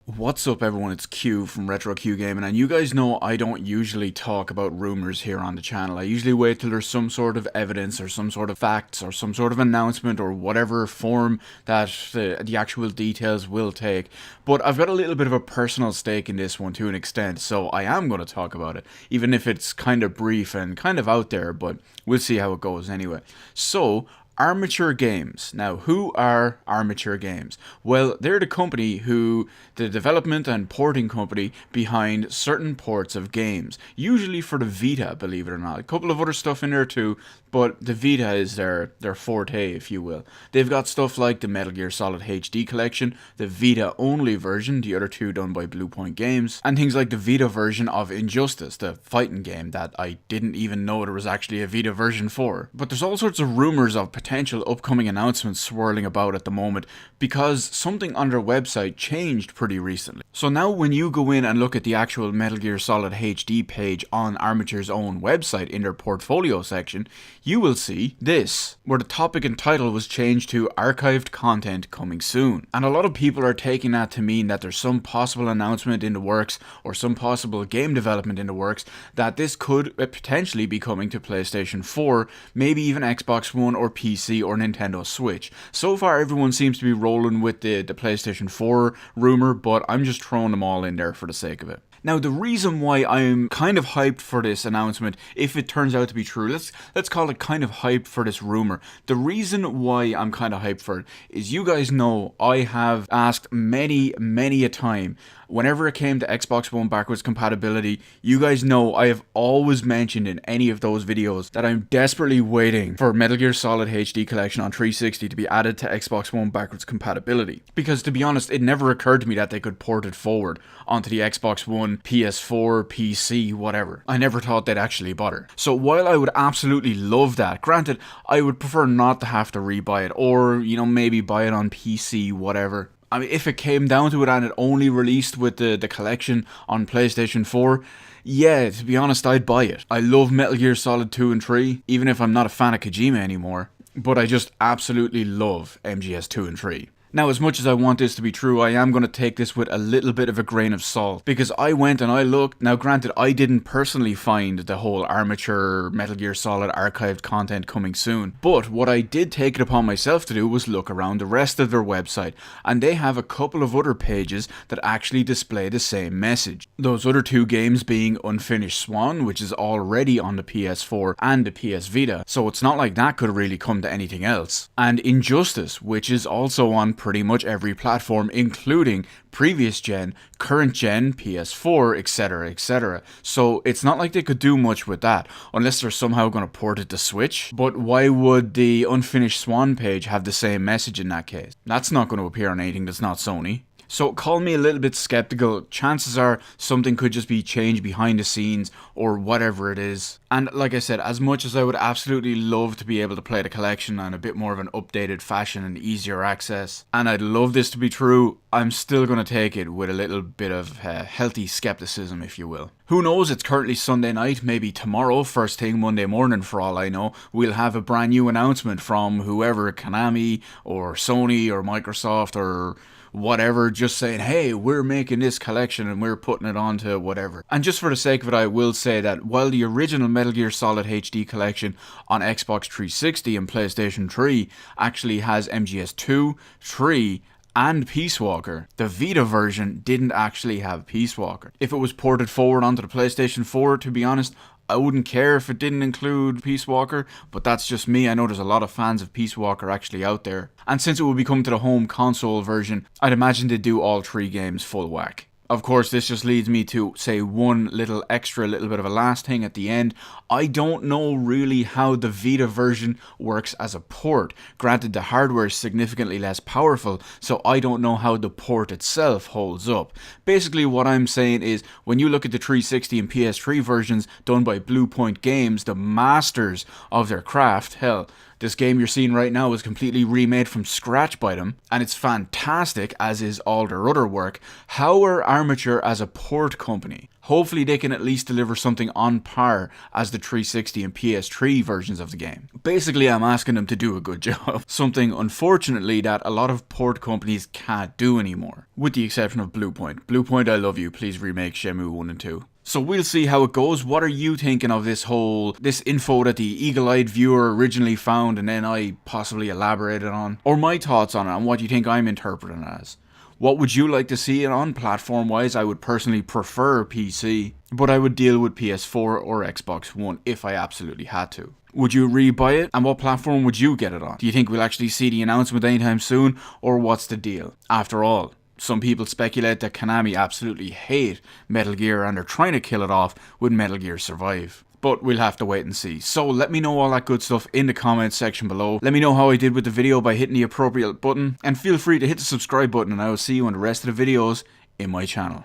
What's up everyone, it's Q from Retro Q Gaming, and you guys know I don't usually talk about rumors here on the channel. I usually wait till there's some sort of evidence or some sort of facts or some sort of announcement or whatever form that the actual details will take. But I've got a little bit of a personal stake in this one to an extent, so I am going to talk about it, even if it's kind of brief and kind of out there, but we'll see how it goes anyway. So, Armature Games. Now, who are Armature Games? Well, they're the development and porting company behind certain ports of games, usually for the Vita, believe it or not. A couple of other stuff in there too, but the Vita is their forte, if you will. They've got stuff like the Metal Gear Solid HD collection, the Vita only version, the other two done by Bluepoint Games, and things like the Vita version of Injustice, the fighting game that I didn't even know there was actually a Vita version for. But there's all sorts of rumors of potential upcoming announcements swirling about at the moment because something on their website changed pretty recently. So now when you go in and look at the actual Metal Gear Solid HD page on Armature's own website in their portfolio section, you will see this, where the topic and title was changed to archived content coming soon. And a lot of people are taking that to mean that there's some possible announcement in the works or some possible game development in the works that this could potentially be coming to PlayStation 4, maybe even Xbox One or PC or Nintendo Switch. So far everyone seems to be rolling with the PlayStation 4 rumor, but I'm just throwing them all in there for the sake of it. Now, the reason why I'm kind of hyped for this announcement, if it turns out to be true, let's call it kind of hyped for this rumor. The reason why I'm kind of hyped for it is you guys know I have asked many a time, whenever it came to Xbox One backwards compatibility, you guys know I have always mentioned in any of those videos that I'm desperately waiting for Metal Gear Solid HD Collection on 360 to be added to Xbox One backwards compatibility. Because to be honest, it never occurred to me that they could port it forward onto the Xbox One, PS4, PC, whatever. I never thought they'd actually bother. So while I would absolutely love that, granted, I would prefer not to have to rebuy it, or, maybe buy it on PC, whatever. I mean, if it came down to it and it only released with the collection on PlayStation 4, yeah, to be honest, I'd buy it. I love Metal Gear Solid 2 and 3, even if I'm not a fan of Kojima anymore, but I just absolutely love MGS 2 and 3. Now, as much as I want this to be true, I am going to take this with a little bit of a grain of salt, because I went and I looked. Now, granted, I didn't personally find the whole Armature Metal Gear Solid archived content coming soon, but what I did take it upon myself to do was look around the rest of their website, and they have a couple of other pages that actually display the same message. Those other two games being Unfinished Swan, which is already on the PS4 and the PS Vita, so it's not like that could really come to anything else, and Injustice, which is also on pretty much every platform, including previous gen, current gen, PS4, etc, etc. So it's not like they could do much with that, unless they're somehow going to port it to Switch. But why would the Unfinished Swan page have the same message in that case? That's not going to appear on anything that's not Sony. So call me a little bit skeptical. Chances are something could just be changed behind the scenes or whatever it is. And like I said, as much as I would absolutely love to be able to play the collection in a bit more of an updated fashion and easier access, and I'd love this to be true, I'm still going to take it with a little bit of healthy skepticism, if you will. Who knows, it's currently Sunday night, maybe tomorrow, first thing Monday morning for all I know, we'll have a brand new announcement from whoever, Konami or Sony or Microsoft or whatever, just saying, hey, we're making this collection and we're putting it onto whatever. And just for the sake of it, I will say that while the original Metal Gear Solid HD collection on Xbox 360 and PlayStation 3 actually has MGS 2, 3, and Peace Walker, the Vita version didn't actually have Peace Walker. If it was ported forward onto the PlayStation 4, to be honest, I wouldn't care if it didn't include Peace Walker, but that's just me. I know there's a lot of fans of Peace Walker actually out there. And since it will be coming to the home console version, I'd imagine they'd do all three games full whack. Of course, this just leads me to say one little bit of a last thing at the end. I don't know really how the Vita version works as a port. Granted, the hardware is significantly less powerful, so I don't know how the port itself holds up. Basically, what I'm saying is, when you look at the 360 and PS3 versions done by Bluepoint Games, the masters of their craft, hell, This game you're seeing right now was completely remade from scratch by them, and it's fantastic, as is all their other work. How are Armature as a port company? Hopefully they can at least deliver something on par as the 360 and PS3 versions of the game. Basically, I'm asking them to do a good job. Something, unfortunately, that a lot of port companies can't do anymore. With the exception of Bluepoint. Bluepoint, I love you. Please remake Shenmue 1 and 2. So we'll see how it goes. What are you thinking of this info that the eagle-eyed viewer originally found and then I possibly elaborated on? Or my thoughts on it and what you think I'm interpreting it as? What would you like to see it on platform-wise? I would personally prefer PC, but I would deal with PS4 or Xbox One if I absolutely had to. Would you rebuy it? And what platform would you get it on? Do you think we'll actually see the announcement anytime soon? Or what's the deal? After all, some people speculate that Konami absolutely hate Metal Gear and are trying to kill it off with Metal Gear Survive. But we'll have to wait and see. So let me know all that good stuff in the comments section below. Let me know how I did with the video by hitting the appropriate button. And feel free to hit the subscribe button and I will see you in the rest of the videos in my channel.